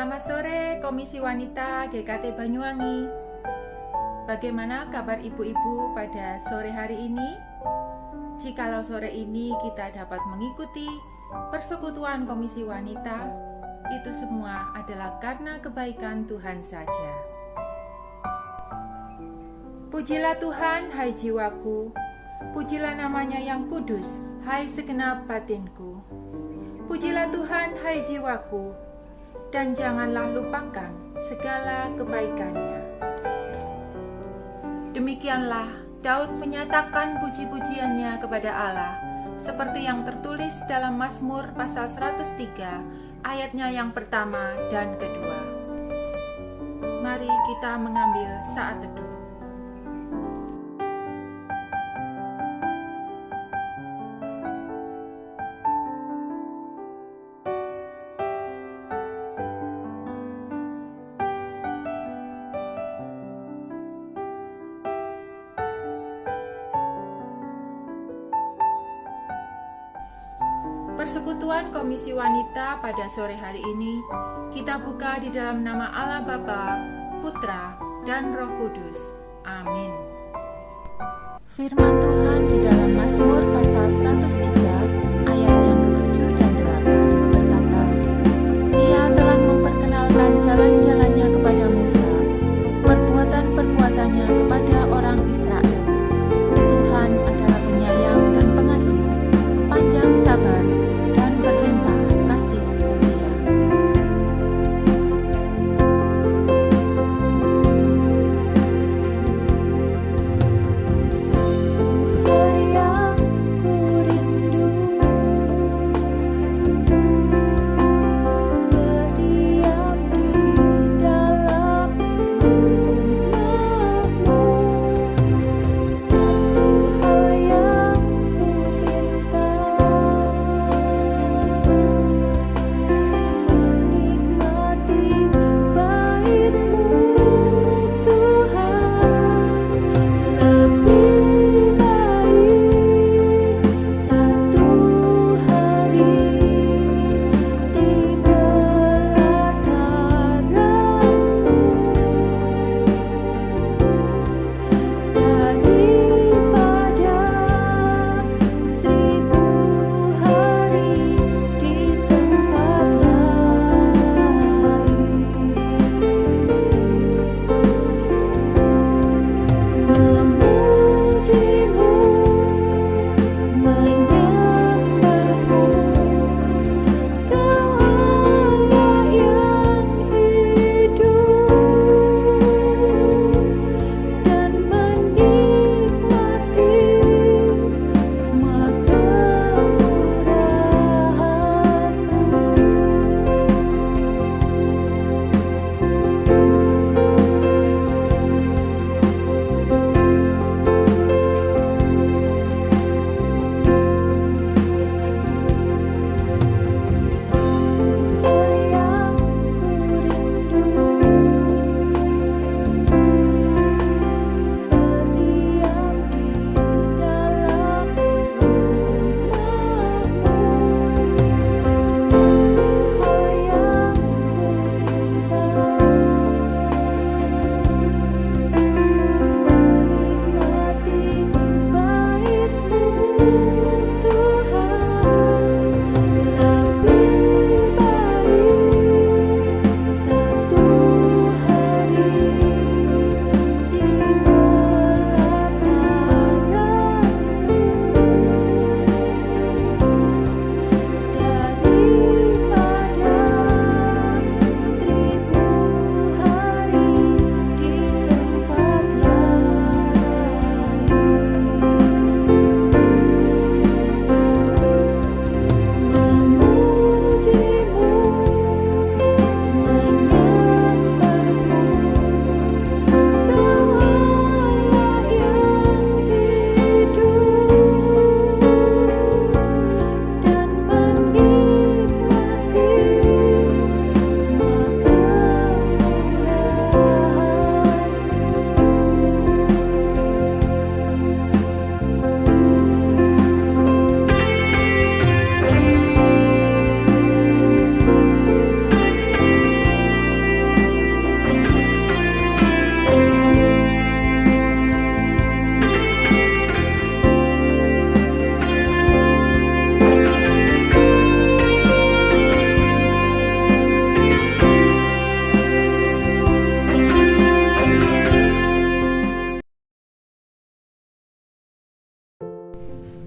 Selamat sore Komisi Wanita GKT Banyuwangi. Bagaimana kabar ibu-ibu pada sore hari ini? Jikalau sore ini kita dapat mengikuti persekutuan Komisi Wanita, itu semua adalah karena kebaikan Tuhan saja. Pujilah Tuhan, hai jiwaku. Pujilah namanya yang kudus, hai segenap batinku. Pujilah Tuhan, hai jiwaku, dan janganlah lupakan segala kebaikannya. Demikianlah Daud menyatakan puji-pujiannya kepada Allah, seperti yang tertulis dalam Mazmur pasal 103, ayatnya yang pertama dan kedua. Mari kita mengambil saat teduh. Persekutuan Komisi Wanita pada sore hari ini kita buka di dalam nama Allah Bapa, Putra, dan Roh Kudus. Amin. Firman Tuhan di dalam Mazmur pasal 103 ayat yang ke-7 dan 8 berkata, Ia telah memperkenalkan jalan-jalannya kepada Musa, perbuatan-perbuatannya kepada orang Israel. Tuhan adalah penyayang dan pengasih, panjang sabar, dan berlimpah kasih setia.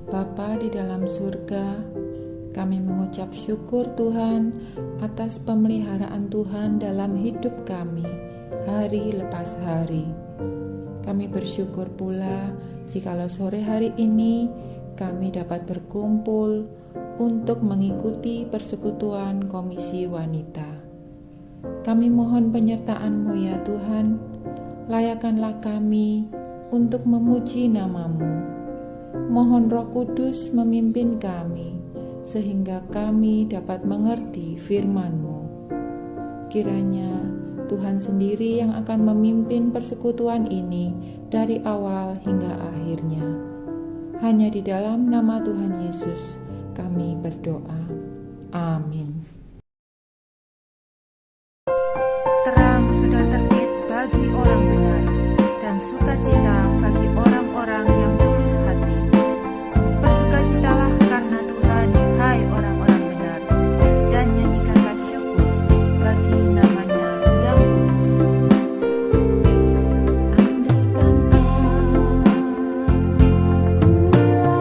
Bapa di dalam surga, kami mengucap syukur Tuhan atas pemeliharaan Tuhan dalam hidup kami hari lepas hari. Kami bersyukur pula jikalau sore hari ini kami dapat berkumpul untuk mengikuti persekutuan Komisi Wanita. Kami mohon penyertaan-Mu ya Tuhan, layakanlah kami untuk memuji nama-Mu. Mohon Roh Kudus memimpin kami, sehingga kami dapat mengerti firman-Mu. Kiranya Tuhan sendiri yang akan memimpin persekutuan ini dari awal hingga akhirnya. Hanya di dalam nama Tuhan Yesus kami berdoa. Amin. Terang sudah terbit bagi orang benar, dan sukacita bagi orang-orang yang tulus hati. Bersukacitalah karena Tuhan, hai orang-orang benar, dan nyanyikanlah syukur bagi namanya yang kudus. Andaikan yang luhur mulia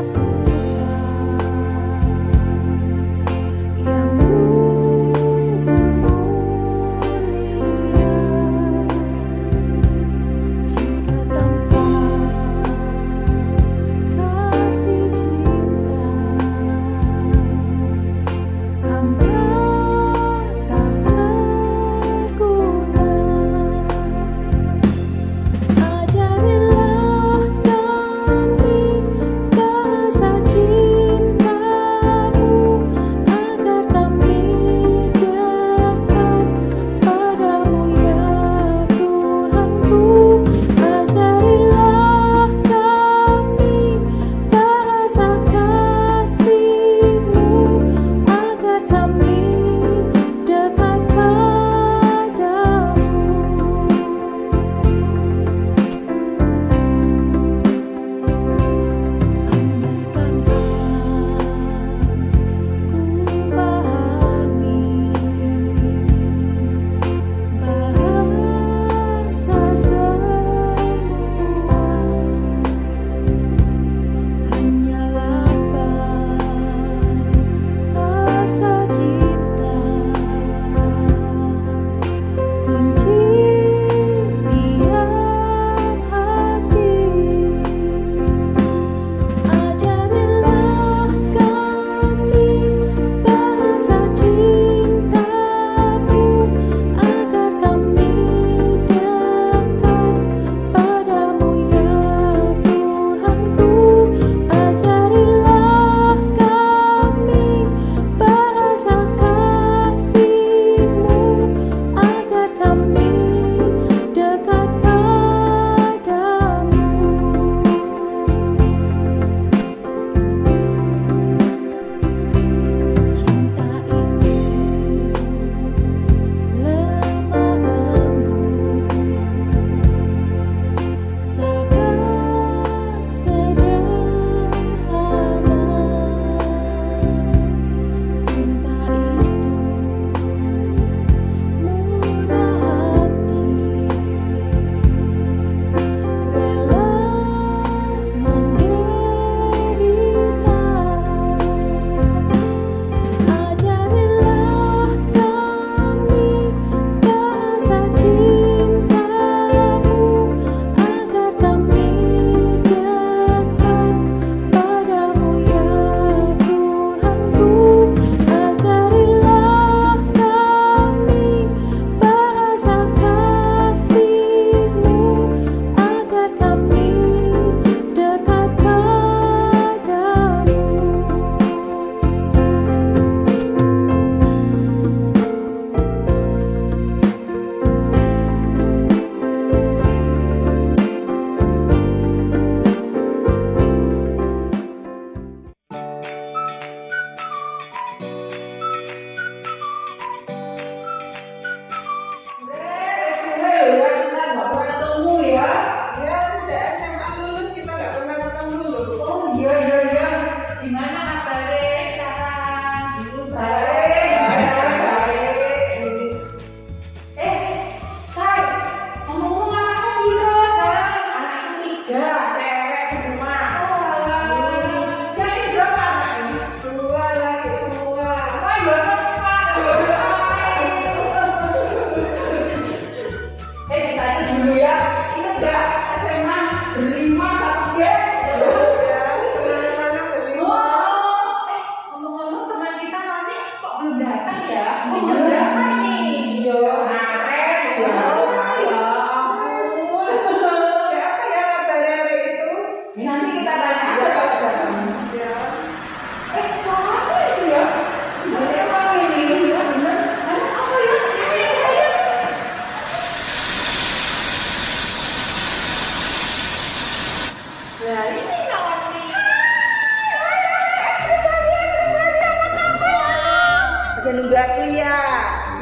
Pria.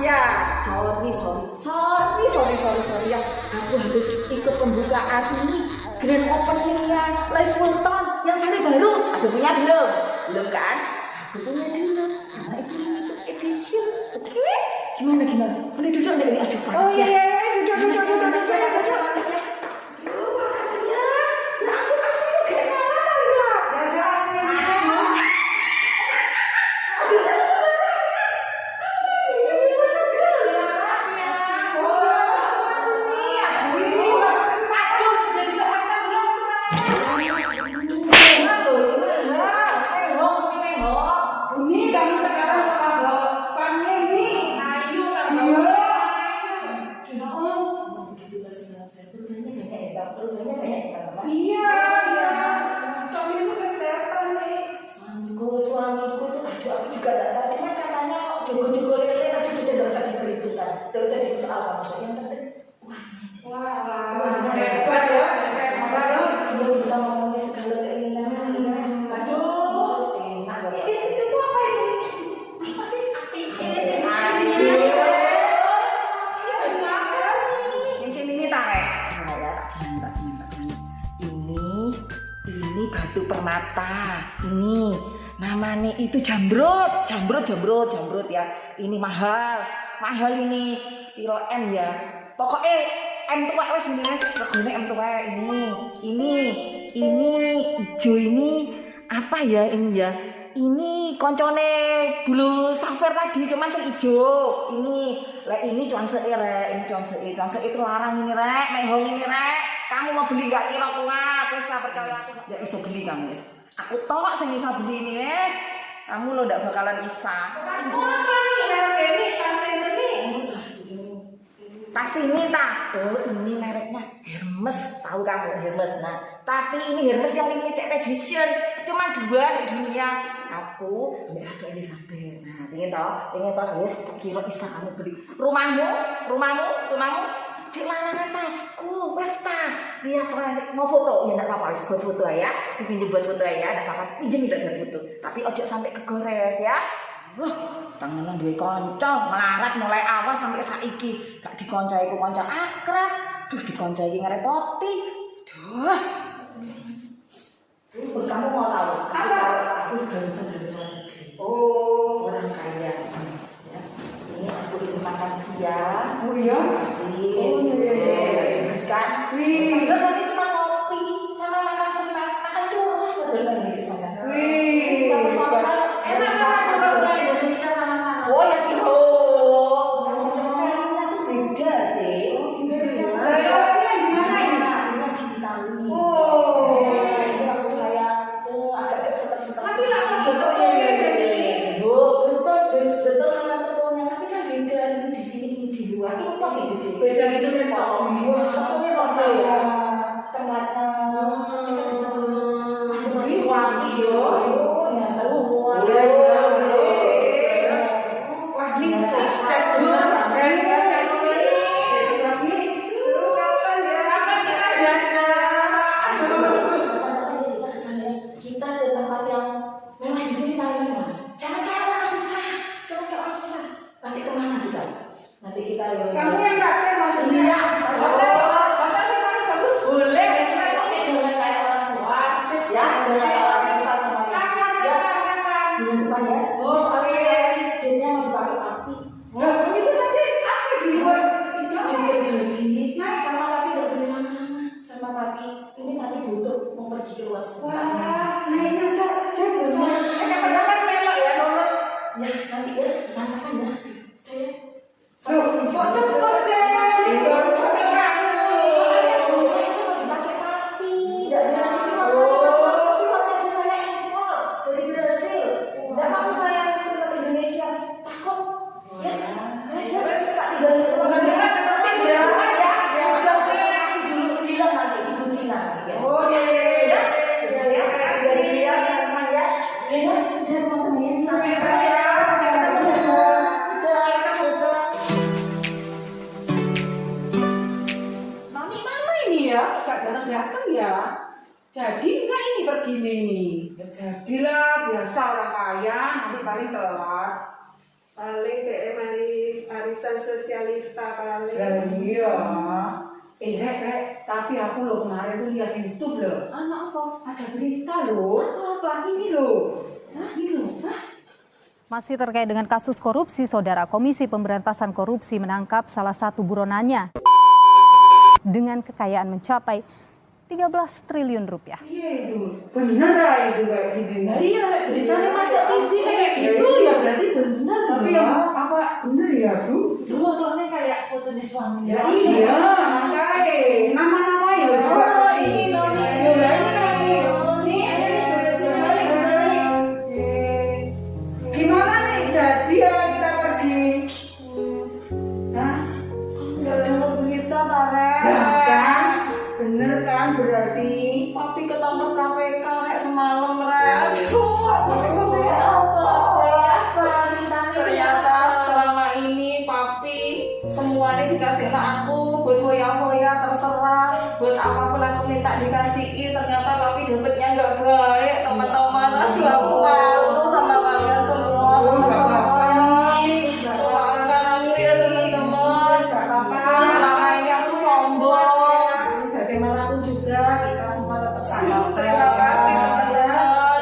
Ya, sorry ya. Aku harus ikut pembukaan ini grand openingnya Live Sultan yang seri baru. Ada punya belum? Belum kan? Aku punya dulu. Karena itu limited edition. Oke? Gimana? Boleh duduk deh ini ada panas. Oh iya, duduk. Ini batu permata. Ini namanya itu jamrut ya. Ini mahal ini. Piro M ya. Pokoknya M tuh wes sendiri regane M tuh ini hijau ini apa ya ini ya. Ini koncone bulu safir tadi cuman sing ijo. Ini cuanseke rek, itu larang ini rek, mehong ini rek. Kamu mau beli enggak kira kuat? Wis ora percaya aku enggak iso beli kamu wis. Aku tok sing iso beli ini wis. Kamu lo ndak bakalan isa. Tas apa nih merek ini? Tas ini tak. Oh, ini mereknya Hermes. Tahu kamu Hermes. Nah, tapi ini Hermes yang limited edition. Cuma 2 di dunia. Aku ambil Ratu Elizabeth. Nah, pengen toh wis kira isa kamu beli. Rumahmu di larangan tasku. Wis ta. Lihat mau foto. Ya enggak apa-apa, buat foto ya. Pinjam buat foto ya, enggak apa-apa. Pinjam buat foto. Tapi ojo sampai kegores ya. Tangan duwe kanca melarat mulai awal sampai saiki. Gak dikonco iku kanca akrab. Dikonco iki ngerepoti. Kamu mau tahu? Aku dari negeri. Oh, orang kaya. Ya. Ini aku ingin makan siang. Oh iya? Kan? Terus tadi cuma ngopi sama makan churros padahal di sana. Enak banget Indonesia sama-sama. Oh ya gitu. Nah, itu beda deh. Gimana ini? Ini di Itali. Oh. Ini waktu saya agak setelah. Tapi lah betul sama betul tapi kan beda ini di sini ini di luar. Ini kok gitu. Beda itu kan datang ya. Jadi enggak ini begini nih. Ya jadilah biasa orang kaya nanti paling telat. Paling kayak mari arisan sosialita paling. Iya. Rek, tapi aku loh kemarin tuh lihat YouTube loh. Anak apa? Ada berita loh. Apa? Ini loh. Ini loh. Masih terkait dengan kasus korupsi, Saudara, Komisi Pemberantasan Korupsi menangkap salah satu buronannya dengan kekayaan mencapai 13 triliun rupiah. Iya itu. Bener ya itu kayak gitu. Nah, iya, beritanya masuk TV kayak gitu ya berarti bener. Tapi ya apa bener ya, Bu? Itu fotonya kayak fotonya suami. Ya iya, makanya nama-nama ya juga sih. Gimana nih jadi ya kita pergi? Hah? Gak dengar berita Tarek. Bener kan berarti papi ketangkep KPK kayak semalam Rek. Aduh, ternyata selama ini papi semuanya dikasih ke aku buat foya-foya terserah, buat apapun aku minta dikasihi, ternyata papi dapetnya nggak baik teman-teman. Aduh aku malu sama kalian semua teman-teman. Maafkan aku ya teman-teman. Selama ini aku sombong. Bagaimanapun juga kita semua tetap sahabat. Terima kasih teman-teman.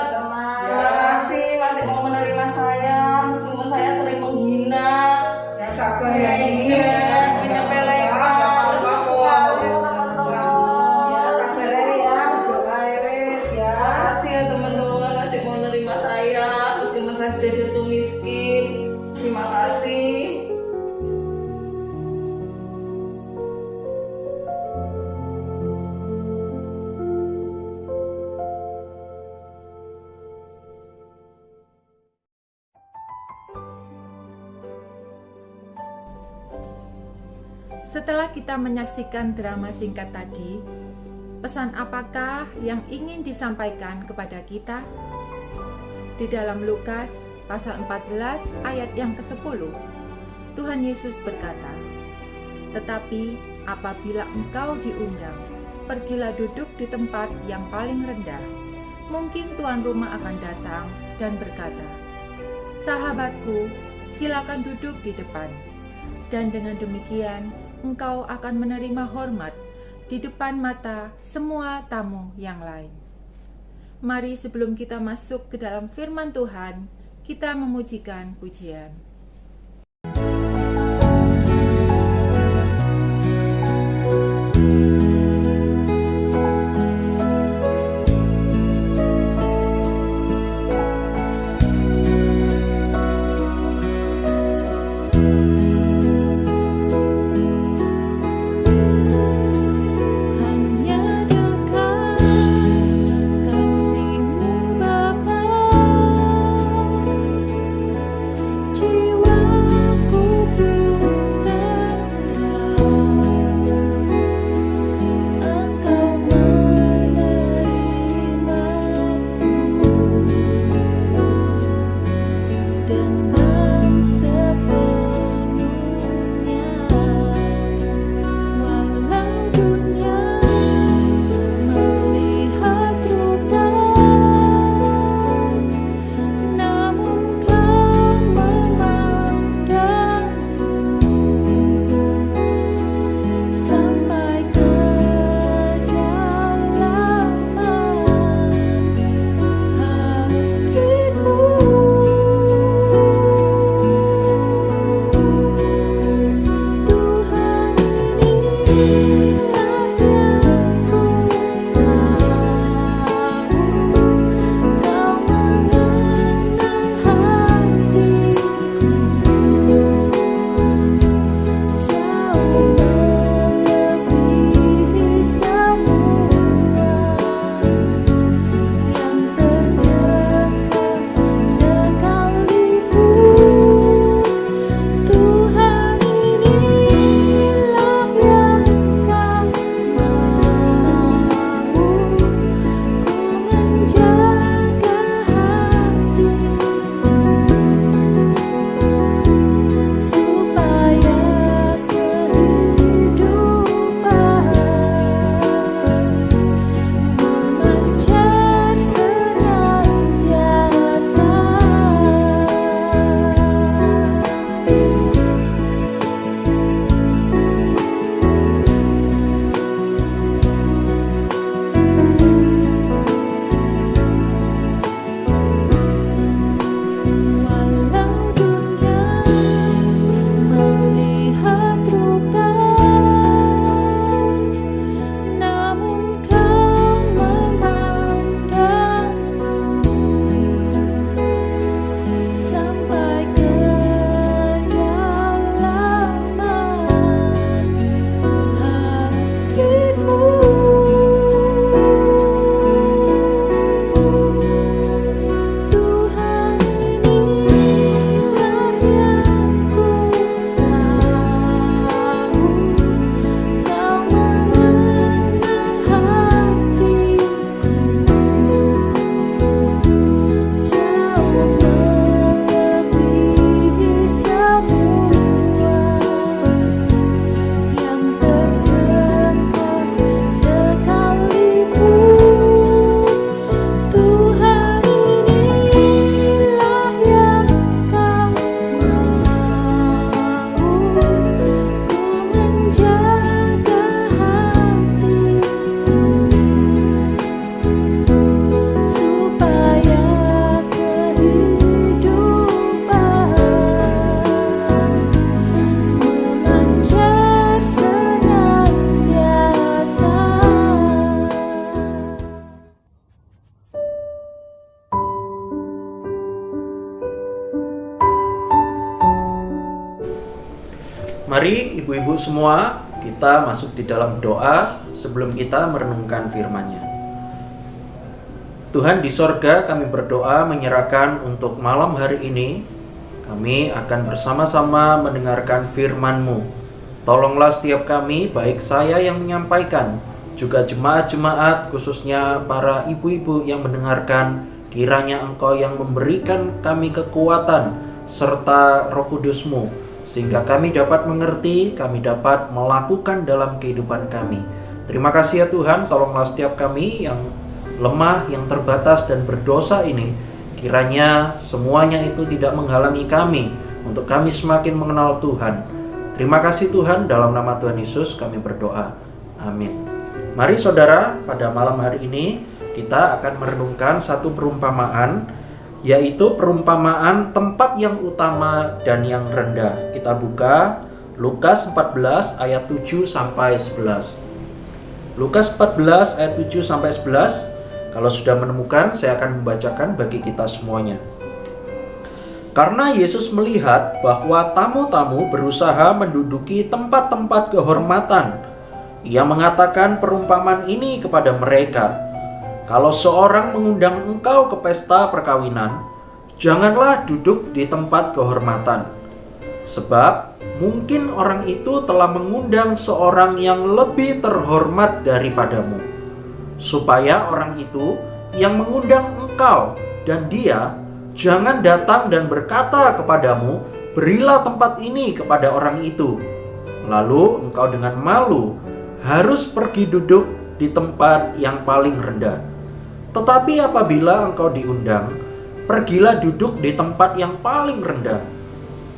Terima kasih masih mau menerima saya meskipun saya sering menghina. Ya sabar ya ini. Menyepelekan. Teman-teman. Ya sabar ya. Berdoa wes ya. Terima kasih ya teman-teman masih mau menerima saya meskipun saya sudah jatuh miskin. Terima kasih. Setelah kita menyaksikan drama singkat tadi, pesan apakah yang ingin disampaikan kepada kita? Di dalam Lukas pasal 14 ayat yang ke-10, Tuhan Yesus berkata, "Tetapi apabila engkau diundang, pergilah duduk di tempat yang paling rendah. Mungkin tuan rumah akan datang dan berkata, 'Sahabatku, silakan duduk di depan.' Dan dengan demikian, engkau akan menerima hormat di depan mata semua tamu yang lain." Mari sebelum kita masuk ke dalam firman Tuhan, kita memujikan pujian. Hanya dekat kasih-Mu Bapa, jiwa Mari ibu-ibu semua kita masuk di dalam doa sebelum kita merenungkan firman-Nya. Tuhan di sorga, kami berdoa menyerahkan untuk malam hari ini. Kami akan bersama-sama mendengarkan firman-Mu. Tolonglah setiap kami, baik saya yang menyampaikan, juga jemaat-jemaat, khususnya para ibu-ibu yang mendengarkan. Kiranya Engkau yang memberikan kami kekuatan serta Roh Kudus-Mu, sehingga kami dapat mengerti, kami dapat melakukan dalam kehidupan kami. Terima kasih ya Tuhan, tolonglah setiap kami yang lemah, yang terbatas dan berdosa ini. Kiranya semuanya itu tidak menghalangi kami untuk kami semakin mengenal Tuhan. Terima kasih Tuhan, dalam nama Tuhan Yesus kami berdoa. Amin. Mari saudara, pada malam hari ini kita akan merenungkan satu perumpamaan, yaitu perumpamaan tempat yang utama dan yang rendah. Kita buka Lukas 14 ayat 7 sampai 11. Lukas 14 ayat 7 sampai 11. Kalau sudah menemukan, saya akan membacakan bagi kita semuanya. Karena Yesus melihat bahwa tamu-tamu berusaha menduduki tempat-tempat kehormatan, Ia mengatakan perumpamaan ini kepada mereka. Kalau seorang mengundang engkau ke pesta perkawinan, janganlah duduk di tempat kehormatan. Sebab mungkin orang itu telah mengundang seorang yang lebih terhormat daripadamu. Supaya orang itu yang mengundang engkau dan dia jangan datang dan berkata kepadamu, berilah tempat ini kepada orang itu. Lalu engkau dengan malu harus pergi duduk di tempat yang paling rendah. Tetapi apabila engkau diundang, pergilah duduk di tempat yang paling rendah.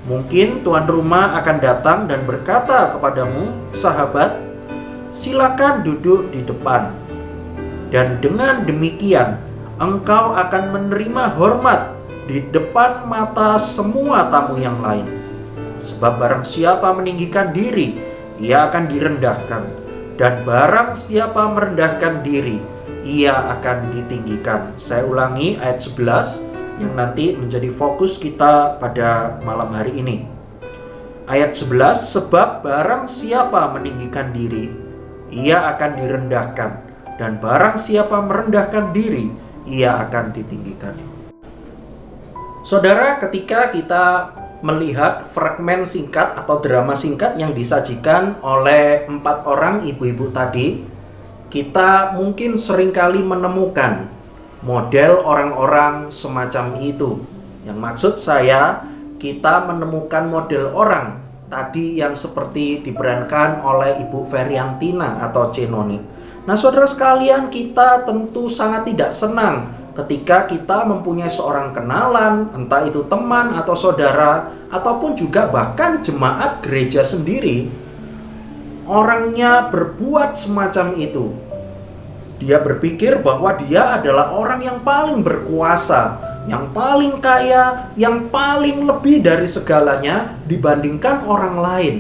Mungkin tuan rumah akan datang dan berkata kepadamu, sahabat, silakan duduk di depan. Dan dengan demikian, engkau akan menerima hormat di depan mata semua tamu yang lain. Sebab barang siapa meninggikan diri, ia akan direndahkan. Dan barang siapa merendahkan diri, ia akan ditinggikan. Saya ulangi ayat 11 yang nanti menjadi fokus kita pada malam hari ini. Ayat 11, sebab barang siapa meninggikan diri, ia akan direndahkan. Dan barang siapa merendahkan diri, ia akan ditinggikan. Saudara, ketika kita melihat fragmen singkat atau drama singkat yang disajikan oleh 4 orang ibu-ibu tadi, kita mungkin seringkali menemukan model orang-orang semacam itu. Yang maksud saya, kita menemukan model orang tadi yang seperti diperankan oleh Ibu Feriantina atau Cenoni. Nah saudara sekalian, kita tentu sangat tidak senang ketika kita mempunyai seorang kenalan, entah itu teman atau saudara, ataupun juga bahkan jemaat gereja sendiri, orangnya berbuat semacam itu. Dia berpikir bahwa dia adalah orang yang paling berkuasa, yang paling kaya, yang paling lebih dari segalanya dibandingkan orang lain.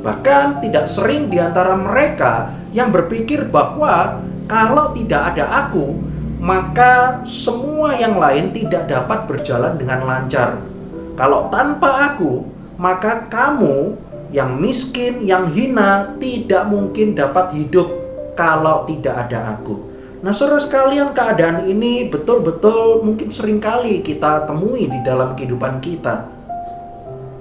Bahkan tidak sering di antara mereka yang berpikir bahwa kalau tidak ada aku, maka semua yang lain tidak dapat berjalan dengan lancar. Kalau tanpa aku, maka kamu yang miskin, yang hina, tidak mungkin dapat hidup kalau tidak ada aku. Nah saudara sekalian, keadaan ini betul-betul mungkin seringkali kita temui di dalam kehidupan kita.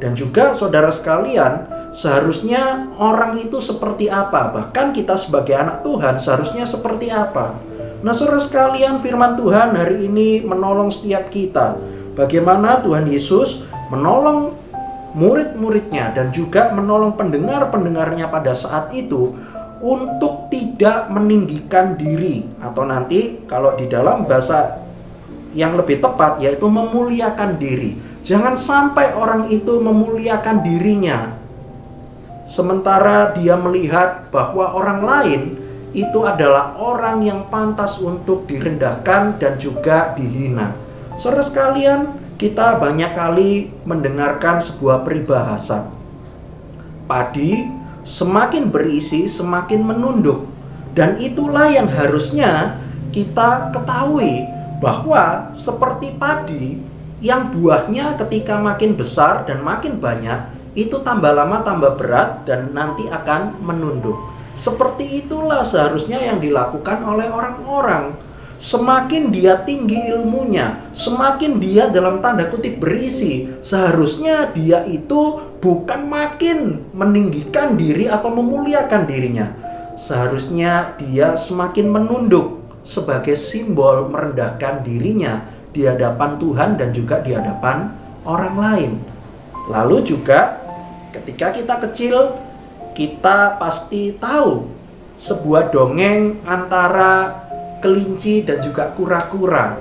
Dan juga saudara sekalian, seharusnya orang itu seperti apa? Bahkan kita sebagai anak Tuhan seharusnya seperti apa? Nah saudara sekalian, firman Tuhan hari ini menolong setiap kita. Bagaimana Tuhan Yesus menolong murid-muridnya dan juga menolong pendengar-pendengarnya pada saat itu untuk tidak meninggikan diri, atau nanti kalau di dalam bahasa yang lebih tepat yaitu memuliakan diri. Jangan sampai orang itu memuliakan dirinya sementara dia melihat bahwa orang lain itu adalah orang yang pantas untuk direndahkan dan juga dihina. Saudara sekalian, kita banyak kali mendengarkan sebuah peribahasa. Padi semakin berisi semakin menunduk. Dan itulah yang harusnya kita ketahui, bahwa seperti padi yang buahnya ketika makin besar dan makin banyak, itu tambah lama tambah berat dan nanti akan menunduk. Seperti itulah seharusnya yang dilakukan oleh orang-orang. Semakin dia tinggi ilmunya, semakin dia dalam tanda kutip berisi, seharusnya dia itu bukan makin meninggikan diri atau memuliakan dirinya. Seharusnya dia semakin menunduk sebagai simbol merendahkan dirinya di hadapan Tuhan dan juga di hadapan orang lain. Lalu juga ketika kita kecil, kita pasti tahu sebuah dongeng antara kelinci dan juga kura-kura.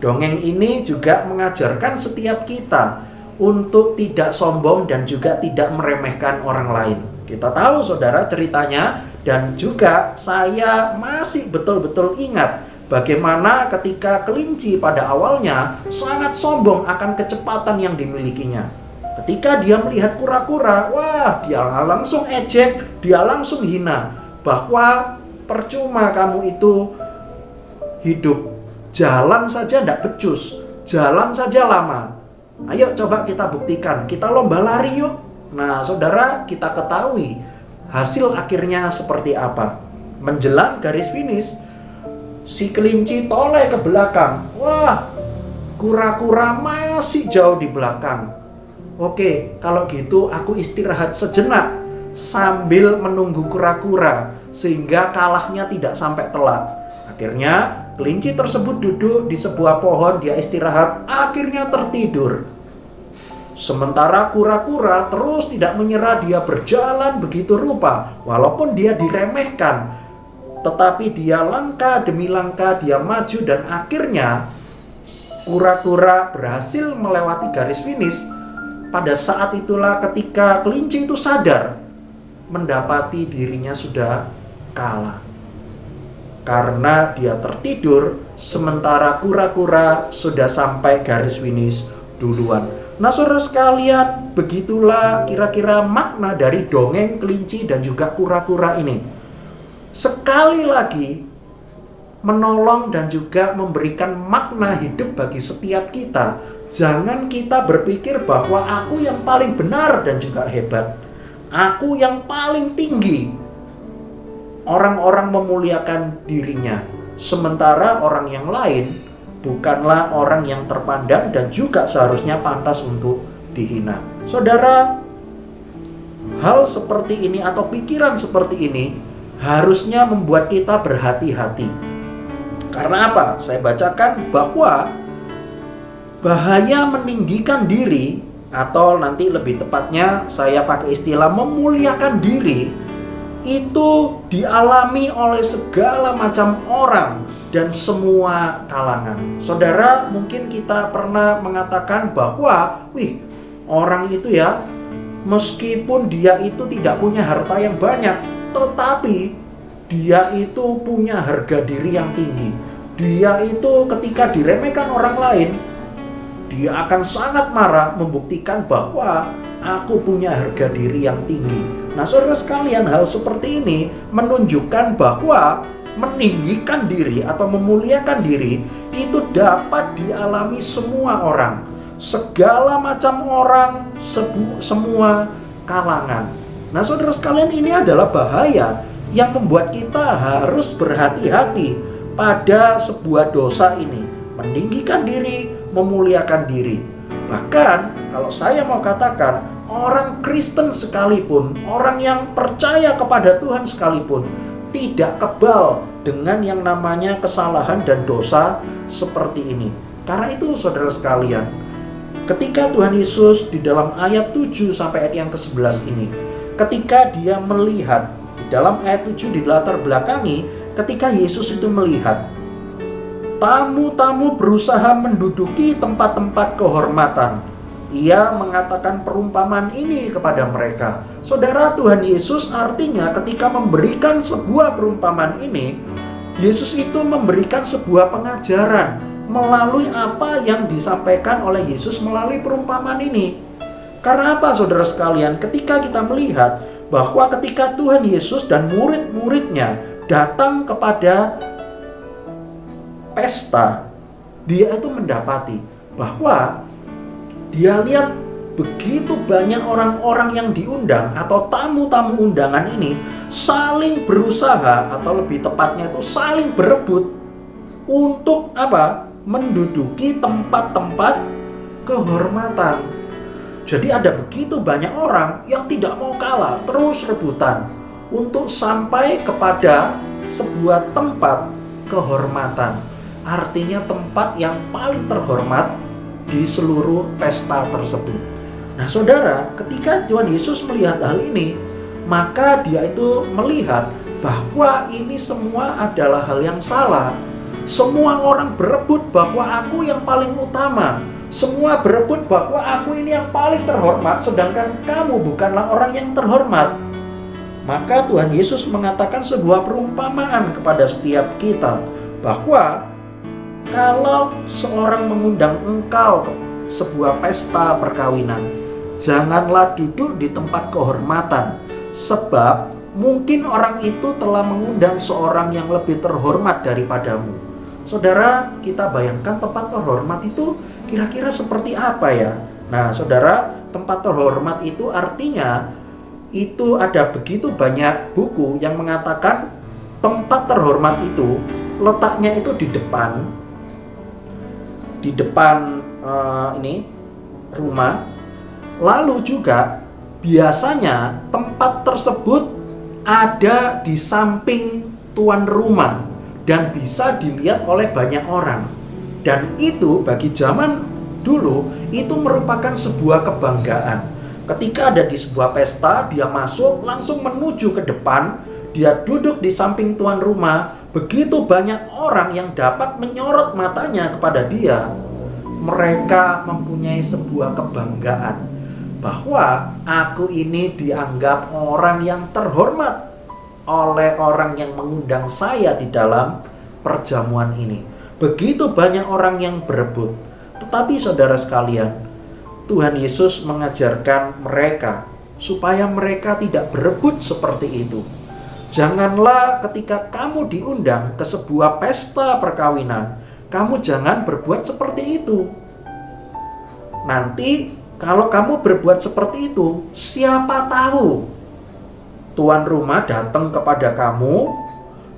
Dongeng ini juga mengajarkan setiap kita untuk tidak sombong dan juga tidak meremehkan orang lain. Kita tahu saudara ceritanya, dan juga saya masih betul-betul ingat bagaimana ketika kelinci pada awalnya sangat sombong akan kecepatan yang dimilikinya. Ketika dia melihat kura-kura, wah, dia langsung ejek, dia langsung hina bahwa percuma kamu itu hidup, jalan saja tidak becus, jalan saja lama. Ayo coba kita buktikan, kita lomba lari yuk. Nah saudara, kita ketahui hasil akhirnya seperti apa. Menjelang garis finish, si kelinci toleh ke belakang. Wah, kura-kura masih jauh di belakang. Oke, kalau gitu aku istirahat sejenak sambil menunggu kura-kura sehingga kalahnya tidak sampai telat. Akhirnya kelinci tersebut duduk di sebuah pohon, dia istirahat, akhirnya tertidur. Sementara kura-kura terus tidak menyerah, dia berjalan begitu rupa. Walaupun dia diremehkan, tetapi dia langkah demi langkah, dia maju dan akhirnya kura-kura berhasil melewati garis finish. Pada saat itulah ketika kelinci itu sadar, mendapati dirinya sudah kalah. Karena dia tertidur, sementara kura-kura sudah sampai garis finish duluan. Nah saudara sekalian, begitulah kira-kira makna dari dongeng kelinci dan juga kura-kura ini. Sekali lagi, menolong dan juga memberikan makna hidup bagi setiap kita. Jangan kita berpikir bahwa aku yang paling benar dan juga hebat, aku yang paling tinggi. Orang-orang memuliakan dirinya, sementara orang yang lain bukanlah orang yang terpandang dan juga seharusnya pantas untuk dihina. Saudara, hal seperti ini atau pikiran seperti ini harusnya membuat kita berhati-hati. Karena apa? Saya bacakan bahwa bahaya meninggikan diri, atau nanti lebih tepatnya saya pakai istilah memuliakan diri, itu dialami oleh segala macam orang dan semua kalangan. Saudara, mungkin kita pernah mengatakan bahwa, wih, orang itu ya, meskipun dia itu tidak punya harta yang banyak, tetapi dia itu punya harga diri yang tinggi. Dia itu ketika diremehkan orang lain, dia akan sangat marah membuktikan bahwa aku punya harga diri yang tinggi. Nah saudara sekalian, hal seperti ini menunjukkan bahwa meninggikan diri atau memuliakan diri itu dapat dialami semua orang, segala macam orang, semua kalangan. Nah saudara sekalian, ini adalah bahaya yang membuat kita harus berhati-hati pada sebuah dosa ini, meninggikan diri, memuliakan diri. Bahkan kalau saya mau katakan, orang Kristen sekalipun, orang yang percaya kepada Tuhan sekalipun, tidak kebal dengan yang namanya kesalahan dan dosa seperti ini. Karena itu saudara sekalian, ketika Tuhan Yesus di dalam ayat 7 sampai ayat yang ke-11 ini, ketika dia melihat, di dalam ayat 7 di latar belakangi, ketika Yesus itu melihat tamu-tamu berusaha menduduki tempat-tempat kehormatan, ia mengatakan perumpamaan ini kepada mereka. Saudara, Tuhan Yesus artinya ketika memberikan sebuah perumpamaan ini, Yesus itu memberikan sebuah pengajaran melalui apa yang disampaikan oleh Yesus melalui perumpamaan ini. Karena apa saudara sekalian? Ketika kita melihat bahwa ketika Tuhan Yesus dan murid-muridnya datang kepada pesta, dia itu mendapati bahwa dia lihat begitu banyak orang-orang yang diundang atau tamu-tamu undangan ini saling berusaha, atau lebih tepatnya itu saling berebut untuk apa? Menduduki tempat-tempat kehormatan. Jadi ada begitu banyak orang yang tidak mau kalah, terus rebutan untuk sampai kepada sebuah tempat kehormatan. Artinya tempat yang paling terhormat di seluruh pesta tersebut. Nah saudara, ketika Tuhan Yesus melihat hal ini, maka dia itu melihat bahwa ini semua adalah hal yang salah. Semua orang berebut bahwa aku yang paling utama. Semua berebut bahwa aku ini yang paling terhormat, sedangkan kamu bukanlah orang yang terhormat. Maka Tuhan Yesus mengatakan sebuah perumpamaan kepada setiap kita, bahwa kalau seorang mengundang engkau ke sebuah pesta perkawinan, janganlah duduk di tempat kehormatan, sebab mungkin orang itu telah mengundang seorang yang lebih terhormat daripadamu. Saudara, kita bayangkan tempat terhormat itu kira-kira seperti apa ya? Nah, saudara, tempat terhormat itu artinya itu ada begitu banyak buku yang mengatakan tempat terhormat itu letaknya itu di depan ini rumah. Lalu juga biasanya tempat tersebut ada di samping tuan rumah dan bisa dilihat oleh banyak orang. Dan itu bagi zaman dulu itu merupakan sebuah kebanggaan. Ketika ada di sebuah pesta, dia masuk langsung menuju ke depan, dia duduk di samping tuan rumah. Begitu banyak orang yang dapat menyorot matanya kepada dia. Mereka mempunyai sebuah kebanggaan bahwa aku ini dianggap orang yang terhormat oleh orang yang mengundang saya di dalam perjamuan ini. Begitu banyak orang yang berebut. Tetapi saudara sekalian, Tuhan Yesus mengajarkan mereka supaya mereka tidak berebut seperti itu. Janganlah ketika kamu diundang ke sebuah pesta perkawinan, kamu jangan berbuat seperti itu. Nanti kalau kamu berbuat seperti itu, siapa tahu tuan rumah datang kepada kamu,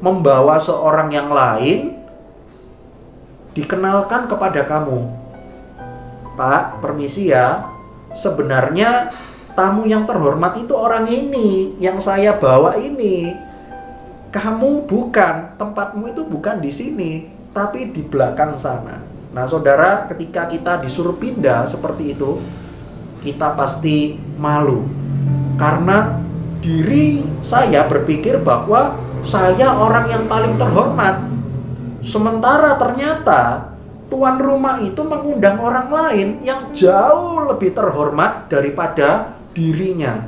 membawa seorang yang lain, dikenalkan kepada kamu. Pak, permisi ya, sebenarnya tamu yang terhormat itu orang ini, yang saya bawa ini. Kamu bukan, tempatmu itu bukan di sini, tapi di belakang sana. Nah saudara, ketika kita disuruh pindah seperti itu, kita pasti malu. Karena diri saya berpikir bahwa saya orang yang paling terhormat. Sementara ternyata tuan rumah itu mengundang orang lain yang jauh lebih terhormat daripada dirinya.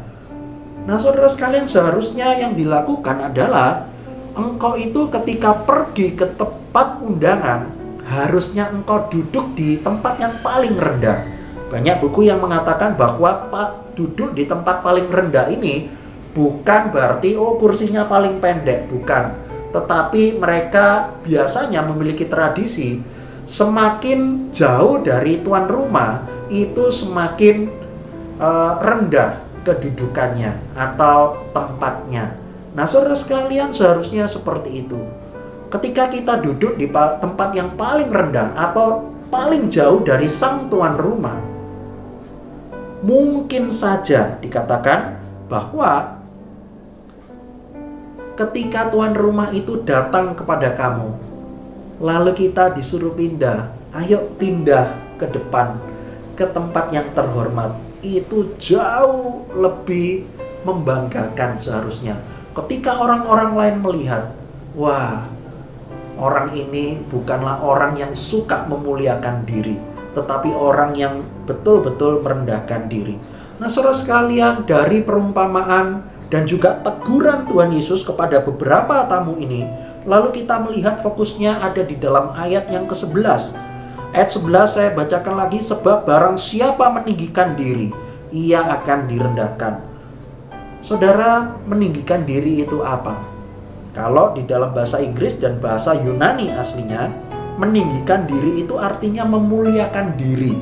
Nah saudara sekalian, seharusnya yang dilakukan adalah engkau itu ketika pergi ke tempat undangan, harusnya engkau duduk di tempat yang paling rendah. Banyak buku yang mengatakan bahwa duduk di tempat paling rendah ini bukan berarti kursinya paling pendek, bukan. Tetapi mereka biasanya memiliki tradisi, semakin jauh dari tuan rumah itu semakin rendah kedudukannya atau tempatnya. Nah saudara sekalian, seharusnya seperti itu. Ketika kita duduk di tempat yang paling rendah atau paling jauh dari sang tuan rumah, mungkin saja dikatakan bahwa ketika tuan rumah itu datang kepada kamu, lalu kita disuruh pindah, ayo pindah ke depan, ke tempat yang terhormat. Itu jauh lebih membanggakan seharusnya. Ketika orang-orang lain melihat, wah, orang ini bukanlah orang yang suka memuliakan diri, tetapi orang yang betul-betul merendahkan diri. Nah saudara sekalian, dari perumpamaan dan juga teguran Tuhan Yesus kepada beberapa tamu ini, lalu kita melihat fokusnya ada di dalam ayat yang ke-11. Ayat 11 saya bacakan lagi, sebab barang siapa meninggikan diri, ia akan direndahkan. Saudara, meninggikan diri itu apa? Kalau di dalam bahasa Inggris dan bahasa Yunani aslinya, meninggikan diri itu artinya memuliakan diri.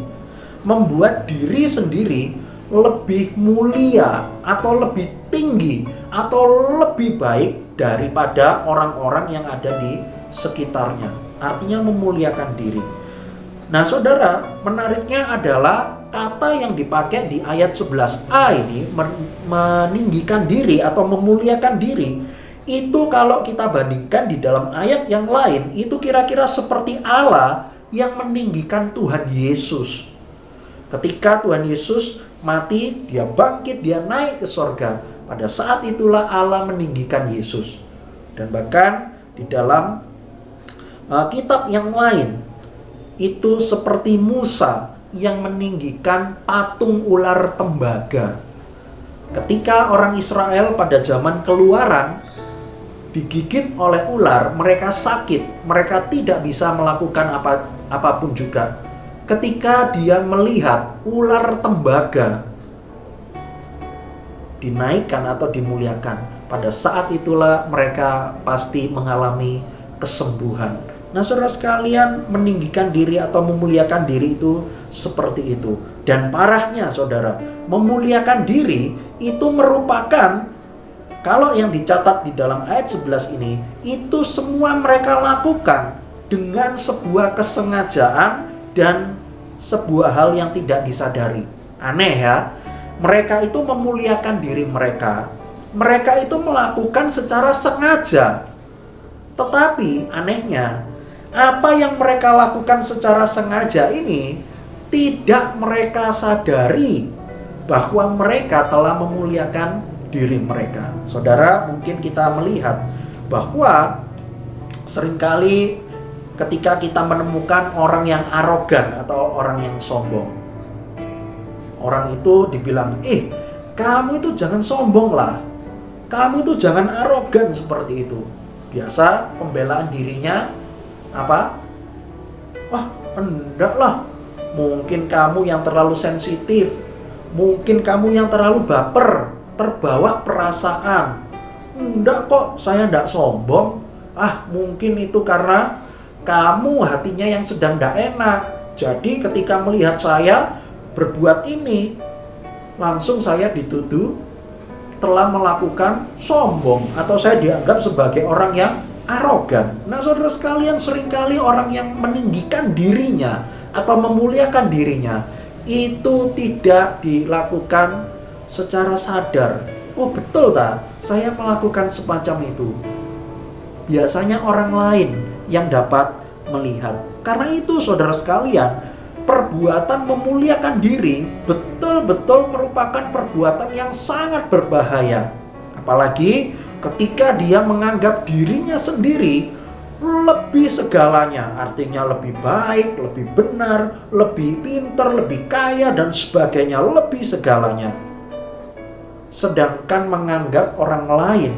Membuat diri sendiri lebih mulia atau lebih tinggi atau lebih baik daripada orang-orang yang ada di sekitarnya. Artinya memuliakan diri. Nah saudara, menariknya adalah kata yang dipakai di ayat 11a ini, meninggikan diri atau memuliakan diri, itu kalau kita bandingkan di dalam ayat yang lain, itu kira-kira seperti Allah yang meninggikan Tuhan Yesus. Ketika Tuhan Yesus mati, dia bangkit, dia naik ke sorga. Pada saat itulah Allah meninggikan Yesus. Dan bahkan di dalam kitab yang lain, itu seperti Musa yang meninggikan patung ular tembaga. Ketika orang Israel pada zaman Keluaran digigit oleh ular, mereka sakit, mereka tidak bisa melakukan apapun juga. Ketika dia melihat ular tembaga dinaikkan atau dimuliakan, pada saat itulah mereka pasti mengalami kesembuhan. Nah saudara sekalian, meninggikan diri atau memuliakan diri itu seperti itu. Dan parahnya saudara, memuliakan diri itu merupakan, kalau yang dicatat di dalam ayat 11 ini, itu semua mereka lakukan dengan sebuah kesengajaan dan sebuah hal yang tidak disadari. Aneh ya, mereka itu memuliakan diri mereka. Mereka itu melakukan secara sengaja. Tetapi anehnya, apa yang mereka lakukan secara sengaja ini tidak mereka sadari bahwa mereka telah memuliakan diri mereka. Saudara, mungkin kita melihat bahwa seringkali ketika kita menemukan orang yang arogan atau orang yang sombong, orang itu dibilang, kamu itu jangan sombong lah, kamu itu jangan arogan seperti itu. Biasa pembelaan dirinya apa? Wah, enggak lah, mungkin kamu yang terlalu sensitif, mungkin kamu yang terlalu baper, terbawa perasaan. Enggak kok, saya enggak sombong. Mungkin itu karena kamu hatinya yang sedang enggak enak. Jadi ketika melihat saya berbuat ini, langsung saya dituduh telah melakukan sombong, atau saya dianggap sebagai orang yang arogan. Nah saudara sekalian, seringkali orang yang meninggikan dirinya atau memuliakan dirinya itu tidak dilakukan secara sadar. Oh betul tak, saya melakukan semacam itu. Biasanya orang lain yang dapat melihat. Karena itu saudara sekalian, perbuatan memuliakan diri betul-betul merupakan perbuatan yang sangat berbahaya. Apalagi ketika dia menganggap dirinya sendiri lebih segalanya, artinya lebih baik, lebih benar, lebih pintar, lebih kaya, dan sebagainya, lebih segalanya. Sedangkan menganggap orang lain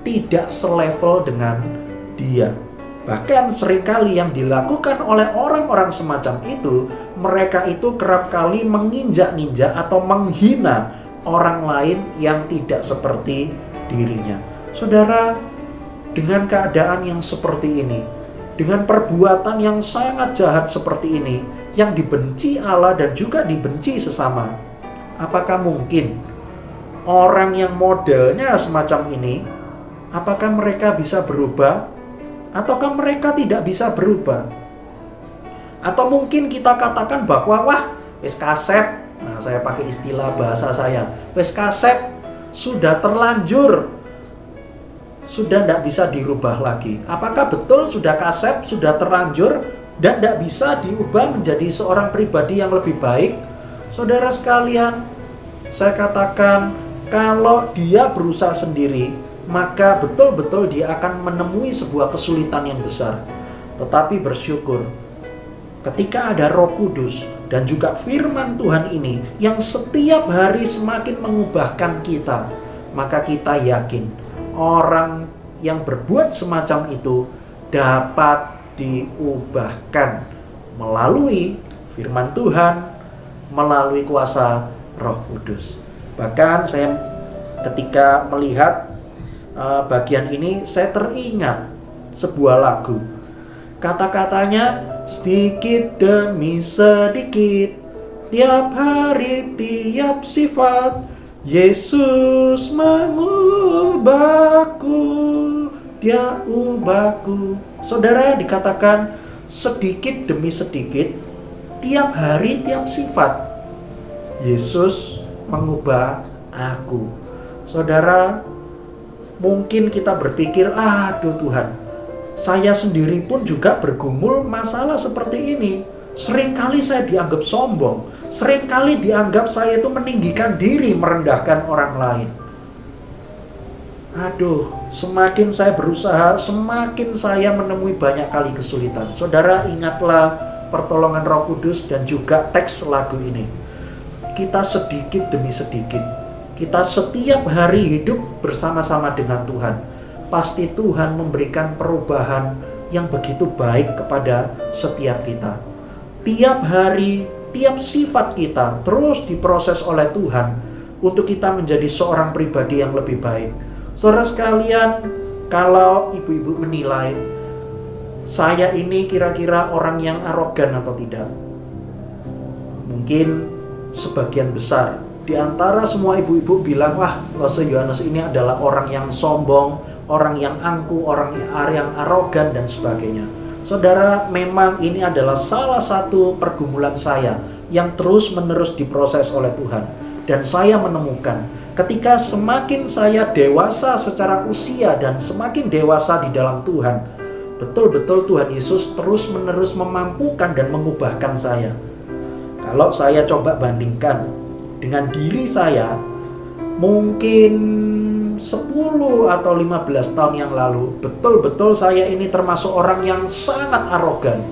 tidak selevel dengan dia. Bahkan seringkali yang dilakukan oleh orang-orang semacam itu, mereka itu kerap kali menginjak-injak atau menghina orang lain yang tidak seperti dirinya. Saudara, dengan keadaan yang seperti ini, dengan perbuatan yang sangat jahat seperti ini, yang dibenci Allah dan juga dibenci sesama, apakah mungkin orang yang modelnya semacam ini, apakah mereka bisa berubah? Ataukah mereka tidak bisa berubah? Atau mungkin kita katakan bahwa wah, wes kasep. Nah, saya pakai istilah bahasa saya, wes kasep, sudah terlanjur, sudah tidak bisa dirubah lagi. Apakah betul sudah kasep, sudah terlanjur, dan tidak bisa diubah menjadi seorang pribadi yang lebih baik? Saudara sekalian, saya katakan, kalau dia berusaha sendiri, maka betul-betul dia akan menemui sebuah kesulitan yang besar. Tetapi bersyukur ketika ada Roh Kudus dan juga firman Tuhan ini yang setiap hari semakin mengubahkan kita, maka kita yakin orang yang berbuat semacam itu dapat diubahkan melalui firman Tuhan, melalui kuasa Roh Kudus. Bahkan saya ketika melihat bagian ini, saya teringat sebuah lagu. Kata-katanya, sedikit demi sedikit Tiap hari, tiap sifat, Yesus mengubahku, Dia ubahku. Saudara, dikatakan sedikit demi sedikit, tiap hari, tiap sifat, Yesus mengubah aku. Saudara, mungkin kita berpikir, aduh Tuhan, saya sendiri pun juga bergumul masalah seperti ini. Seringkali saya dianggap sombong, seringkali dianggap saya itu meninggikan diri, merendahkan orang lain. Aduh, semakin saya berusaha, semakin saya menemui banyak kali kesulitan. Saudara, ingatlah pertolongan Roh Kudus dan juga teks lagu ini. Kita sedikit demi sedikit, kita setiap hari hidup bersama-sama dengan Tuhan. Pasti Tuhan memberikan perubahan yang begitu baik kepada setiap kita. Tiap hari, tiap sifat kita terus diproses oleh Tuhan untuk kita menjadi seorang pribadi yang lebih baik. Saudara sekalian, kalau ibu-ibu menilai saya ini kira-kira orang yang arogan atau tidak, mungkin sebagian besar di antara semua ibu-ibu bilang, wah, Lose Yohanes ini adalah orang yang sombong, orang yang angkuh, orang yang arogan dan sebagainya. Saudara, memang ini adalah salah satu pergumulan saya yang terus-menerus diproses oleh Tuhan. Dan saya menemukan ketika semakin saya dewasa secara usia dan semakin dewasa di dalam Tuhan, betul-betul Tuhan Yesus terus-menerus memampukan dan mengubahkan saya. Kalau saya coba bandingkan dengan diri saya, mungkin 10 atau 15 tahun yang lalu, betul-betul saya ini termasuk orang yang sangat arogan.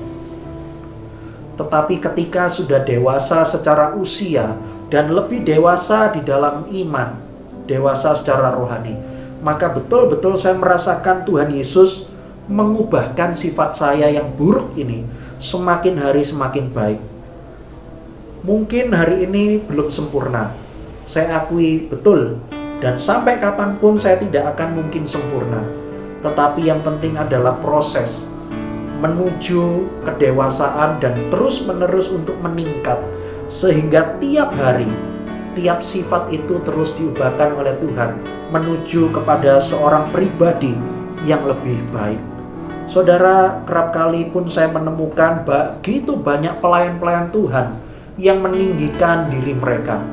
Tetapi ketika sudah dewasa secara usia dan lebih dewasa di dalam iman, dewasa secara rohani, maka betul-betul saya merasakan Tuhan Yesus mengubahkan sifat saya yang buruk ini semakin hari semakin baik. Mungkin hari ini belum sempurna, saya akui betul. Dan sampai kapanpun saya tidak akan mungkin sempurna. Tetapi yang penting adalah proses menuju kedewasaan dan terus-menerus untuk meningkat. Sehingga tiap hari, tiap sifat itu terus diubahkan oleh Tuhan menuju kepada seorang pribadi yang lebih baik. Saudara, kerap kali pun saya menemukan begitu banyak pelayan-pelayan Tuhan yang meninggikan diri mereka.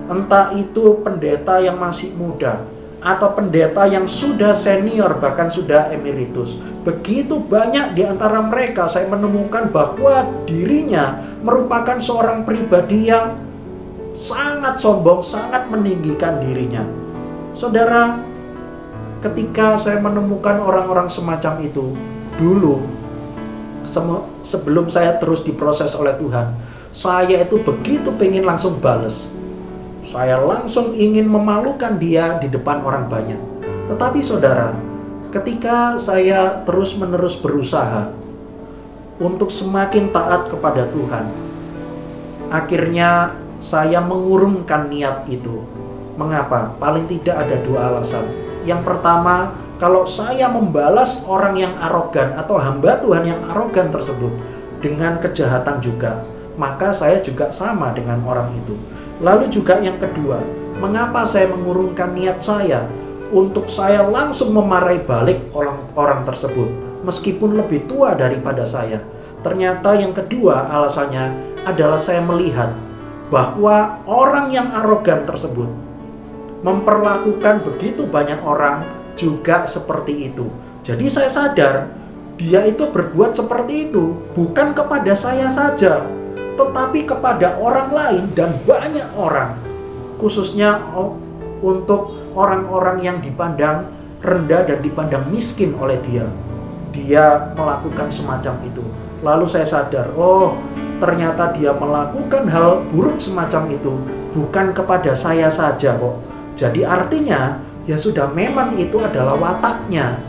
Entah itu pendeta yang masih muda atau pendeta yang sudah senior, bahkan sudah emeritus. Begitu banyak di antara mereka saya menemukan bahwa dirinya merupakan seorang pribadi yang sangat sombong, sangat meninggikan dirinya. Saudara, ketika saya menemukan orang-orang semacam itu dulu, sebelum saya terus diproses oleh Tuhan, saya itu begitu pengen langsung bales. Saya langsung ingin memalukan dia di depan orang banyak. Tetapi saudara, ketika saya terus-menerus berusaha untuk semakin taat kepada Tuhan, akhirnya saya mengurungkan niat itu. Mengapa? Paling tidak ada 2 alasan. Yang pertama, kalau saya membalas orang yang arogan atau hamba Tuhan yang arogan tersebut dengan kejahatan juga, maka saya juga sama dengan orang itu. Lalu juga yang kedua, mengapa saya mengurungkan niat saya untuk saya langsung memarahi balik orang tersebut meskipun lebih tua daripada saya? Ternyata yang kedua alasannya adalah saya melihat bahwa orang yang arogan tersebut memperlakukan begitu banyak orang juga seperti itu. Jadi saya sadar dia itu berbuat seperti itu bukan kepada saya saja, tetapi kepada orang lain dan banyak orang, khususnya untuk orang-orang yang dipandang rendah dan dipandang miskin oleh dia. Dia melakukan semacam itu. Lalu saya sadar, oh ternyata dia melakukan hal buruk semacam itu bukan kepada saya saja kok. Jadi artinya ya sudah, memang itu adalah wataknya.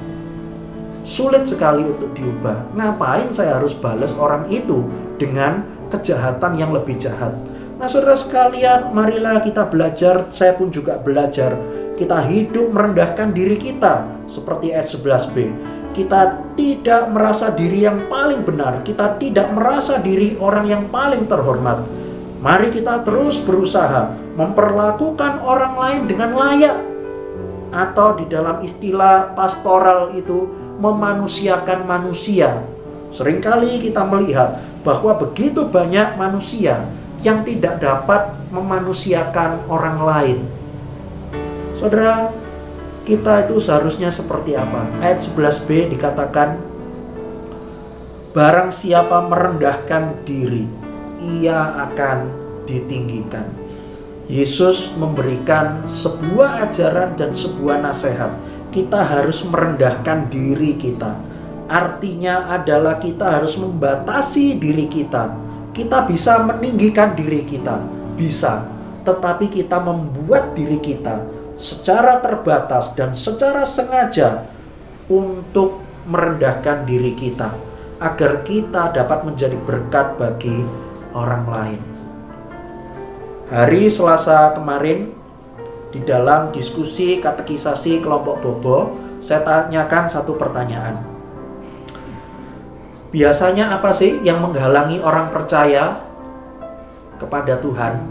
Sulit sekali untuk diubah. Ngapain saya harus balas orang itu dengan kejahatan yang lebih jahat? Nah saudara sekalian, marilah kita belajar, saya pun juga belajar. Kita hidup merendahkan diri kita seperti ayat 11b. Kita tidak merasa diri yang paling benar, kita tidak merasa diri orang yang paling terhormat. Mari kita terus berusaha memperlakukan orang lain dengan layak, atau di dalam istilah pastoral itu memanusiakan manusia. Seringkali kita melihat bahwa begitu banyak manusia yang tidak dapat memanusiakan orang lain. Saudara, kita itu seharusnya seperti apa? Ayat 11b dikatakan, barang siapa merendahkan diri, ia akan ditinggikan. Yesus memberikan sebuah ajaran dan sebuah nasihat. Kita harus merendahkan diri kita. Artinya adalah kita harus membatasi diri kita. Kita bisa meninggikan diri kita, bisa. Tetapi kita membuat diri kita secara terbatas dan secara sengaja untuk merendahkan diri kita, agar kita dapat menjadi berkat bagi orang lain. Hari Selasa kemarin, di dalam diskusi katekisasi kelompok Bobo, saya tanyakan satu pertanyaan. Biasanya apa sih yang menghalangi orang percaya kepada Tuhan?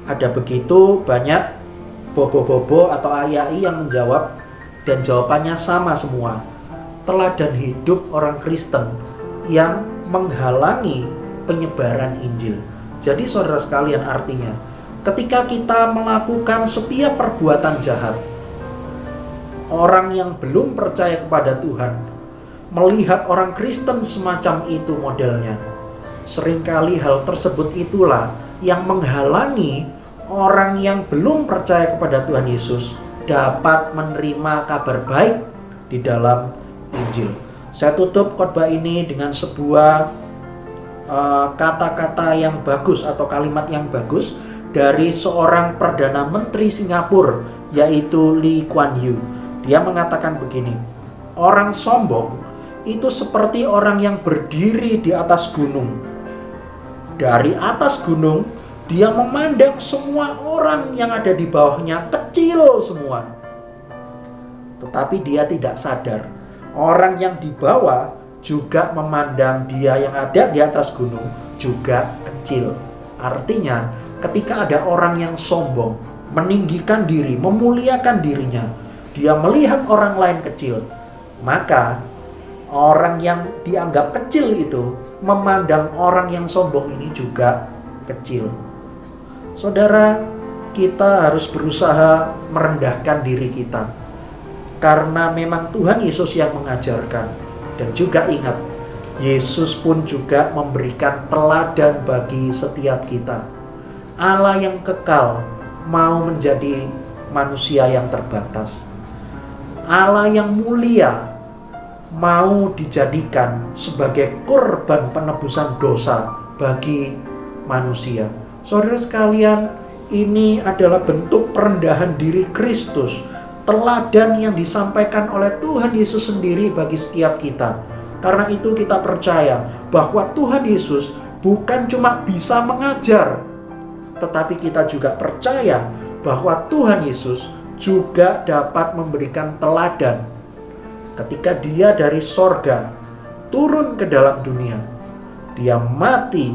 Ada begitu banyak bobo-bobo atau ayai yang menjawab, dan jawabannya sama semua. Teladan hidup orang Kristen yang menghalangi penyebaran Injil. Jadi saudara sekalian, artinya ketika kita melakukan setiap perbuatan jahat, orang yang belum percaya kepada Tuhan melihat orang Kristen semacam itu modelnya, seringkali hal tersebut itulah yang menghalangi orang yang belum percaya kepada Tuhan Yesus dapat menerima kabar baik di dalam Injil. Saya tutup khotbah ini dengan sebuah kata-kata yang bagus atau kalimat yang bagus dari seorang Perdana Menteri Singapura, yaitu Lee Kuan Yew. Dia mengatakan begini, orang sombong itu seperti orang yang berdiri di atas gunung. Dari atas gunung, dia memandang semua orang yang ada di bawahnya kecil semua. Tetapi dia tidak sadar, orang yang di bawah juga memandang dia yang ada di atas gunung juga kecil. Artinya, ketika ada orang yang sombong, meninggikan diri, memuliakan dirinya, dia melihat orang lain kecil, maka orang yang dianggap kecil itu memandang orang yang sombong ini juga kecil. Saudara, kita harus berusaha merendahkan diri kita, karena memang Tuhan Yesus yang mengajarkan. Dan juga ingat, Yesus pun juga memberikan teladan bagi setiap kita. Allah yang kekal mau menjadi manusia yang terbatas. Allah yang mulia mau dijadikan sebagai korban penebusan dosa bagi manusia. Saudara sekalian, ini adalah bentuk perendahan diri Kristus, teladan yang disampaikan oleh Tuhan Yesus sendiri bagi setiap kita. Karena itu kita percaya bahwa Tuhan Yesus bukan cuma bisa mengajar, tetapi kita juga percaya bahwa Tuhan Yesus juga dapat memberikan teladan. Ketika dia dari sorga turun ke dalam dunia, dia mati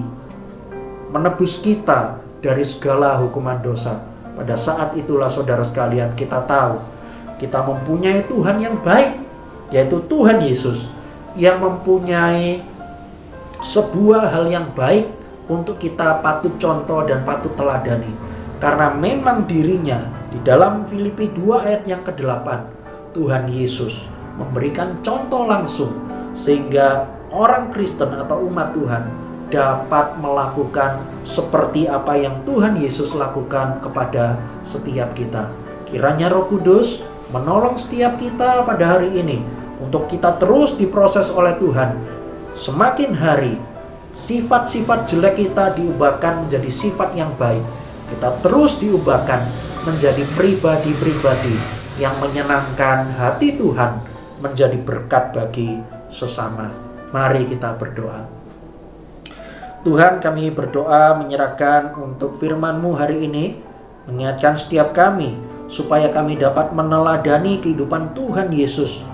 menebus kita dari segala hukuman dosa. Pada saat itulah saudara sekalian, kita tahu kita mempunyai Tuhan yang baik, yaitu Tuhan Yesus, yang mempunyai sebuah hal yang baik untuk kita patut contoh dan patut teladani. Karena memang dirinya di dalam Filipi 2 ayat yang ke-8, Tuhan Yesus memberikan contoh langsung sehingga orang Kristen atau umat Tuhan dapat melakukan seperti apa yang Tuhan Yesus lakukan kepada setiap kita. Kiranya Roh Kudus menolong setiap kita pada hari ini untuk kita terus diproses oleh Tuhan. Semakin hari sifat-sifat jelek kita diubahkan menjadi sifat yang baik. Kita terus diubahkan menjadi pribadi-pribadi yang menyenangkan hati Tuhan, menjadi berkat bagi sesama. Mari kita berdoa. Tuhan, kami berdoa menyerahkan untuk firman-Mu hari ini, mengingatkan setiap kami supaya kami dapat meneladani kehidupan Tuhan Yesus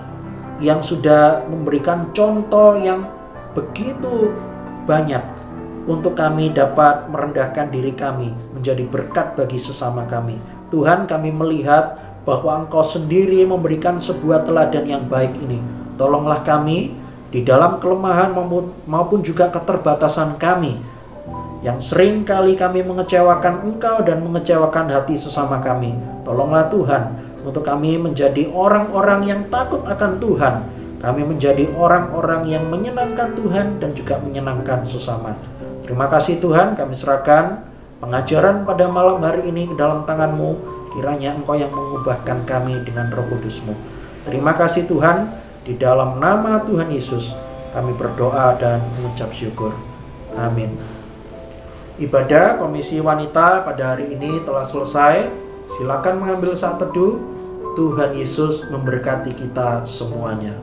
yang sudah memberikan contoh yang begitu banyak untuk kami dapat merendahkan diri kami menjadi berkat bagi sesama kami. Tuhan, kami melihat bahwa Engkau sendiri memberikan sebuah teladan yang baik ini. Tolonglah kami di dalam kelemahan maupun juga keterbatasan kami, yang sering kali kami mengecewakan Engkau dan mengecewakan hati sesama kami. Tolonglah Tuhan, untuk kami menjadi orang-orang yang takut akan Tuhan. Kami menjadi orang-orang yang menyenangkan Tuhan dan juga menyenangkan sesama. Terima kasih Tuhan, kami serahkan pengajaran pada malam hari ini ke dalam tangan-Mu. Kiranya Engkau yang mengubahkan kami dengan Roh Kudus-Mu. Terima kasih Tuhan, di dalam nama Tuhan Yesus kami berdoa dan mengucap syukur. Amin. Ibadah Komisi Wanita pada hari ini telah selesai. Silakan mengambil saat teduh. Tuhan Yesus memberkati kita semuanya.